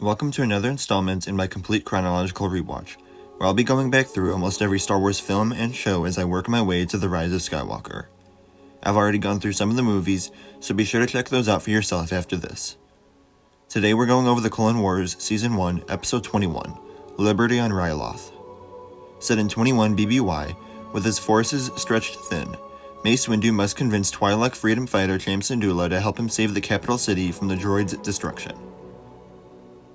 Welcome to another installment in my complete chronological rewatch, where I'll be going back through almost every Star Wars film and show as I work my way to the Rise of Skywalker. I've already gone through some of the movies, so be sure to check those out for yourself after this. Today we're going over the Clone Wars Season 1, Episode 21, Liberty on Ryloth. Set in 21 BBY, with his forces stretched thin, Mace Windu must convince Twi'lek freedom fighter Cham Syndulla to help him save the capital city from the droids' destruction.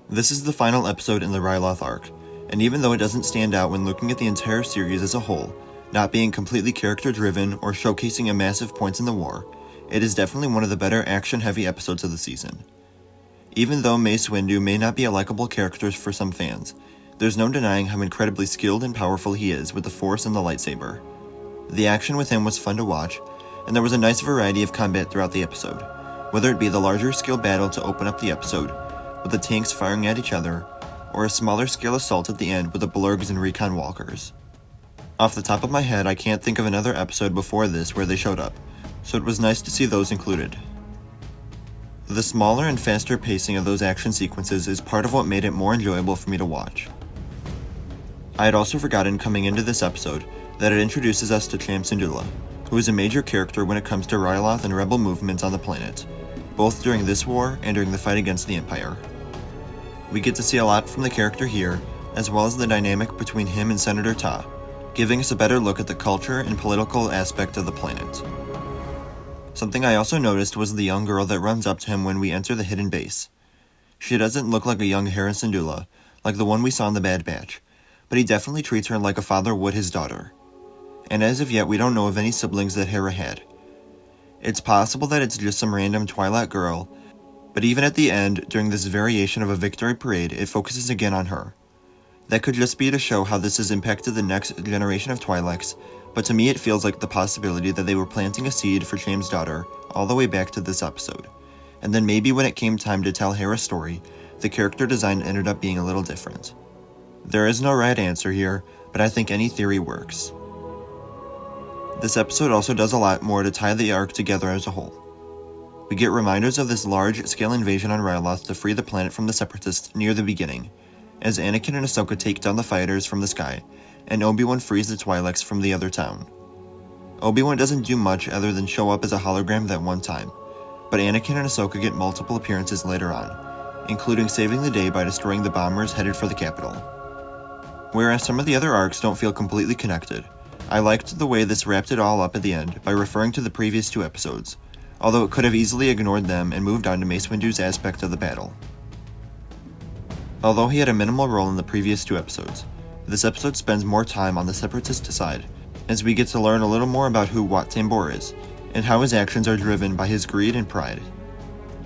This is the final episode in the Ryloth arc, and even though it doesn't stand out when looking at the entire series as a whole, not being completely character-driven or showcasing a massive points in the war, it is definitely one of the better action-heavy episodes of the season. Even though Mace Windu may not be a likable character for some fans, there's no denying how incredibly skilled and powerful he is with the Force and the lightsaber. The action with him was fun to watch, and there was a nice variety of combat throughout the episode, whether it be the larger scale battle to open up the episode, with the tanks firing at each other, or a smaller scale assault at the end with the blurgs and recon walkers. Off the top of my head, I can't think of another episode before this where they showed up, so it was nice to see those included. The smaller and faster pacing of those action sequences is part of what made it more enjoyable for me to watch. I had also forgotten coming into this episode that it introduces us to Cham Syndulla, who is a major character when it comes to Ryloth and rebel movements on the planet, both during this war and during the fight against the Empire. We get to see a lot from the character here, as well as the dynamic between him and Senator Ta, giving us a better look at the culture and political aspect of the planet. Something I also noticed was the young girl that runs up to him when we enter the hidden base. She doesn't look like a young Hera Syndulla, like the one we saw in the Bad Batch, but he definitely treats her like a father would his daughter. And as of yet, we don't know of any siblings that Hera had. It's possible that it's just some random Twi'lek girl, but even at the end, during this variation of a victory parade, it focuses again on her. That could just be to show how this has impacted the next generation of Twi'leks, but to me it feels like the possibility that they were planting a seed for Cham's daughter all the way back to this episode. And then maybe when it came time to tell Hera's story, the character design ended up being a little different. There is no right answer here, but I think any theory works. This episode also does a lot more to tie the arc together as a whole. We get reminders of this large-scale invasion on Ryloth to free the planet from the Separatists near the beginning, as Anakin and Ahsoka take down the fighters from the sky, and Obi-Wan frees the Twi'leks from the other town. Obi-Wan doesn't do much other than show up as a hologram that one time, but Anakin and Ahsoka get multiple appearances later on, including saving the day by destroying the bombers headed for the capital. Whereas some of the other arcs don't feel completely connected, I liked the way this wrapped it all up at the end by referring to the previous two episodes, although it could have easily ignored them and moved on to Mace Windu's aspect of the battle. Although he had a minimal role in the previous two episodes, this episode spends more time on the Separatist side, as we get to learn a little more about who Wat Tambor is, and how his actions are driven by his greed and pride.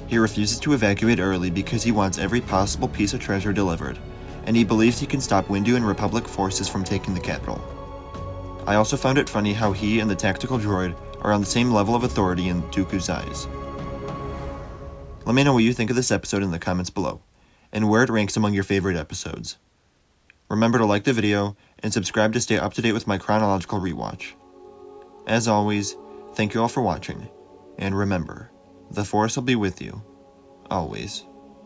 He refuses to evacuate early because he wants every possible piece of treasure delivered, and he believes he can stop Windu and Republic forces from taking the capital. I also found it funny how he and the tactical droid are on the same level of authority in Dooku's eyes. Let me know what you think of this episode in the comments below, and where it ranks among your favorite episodes. Remember to like the video, and subscribe to stay up to date with my chronological rewatch. As always, thank you all for watching, and remember, the Force will be with you, always.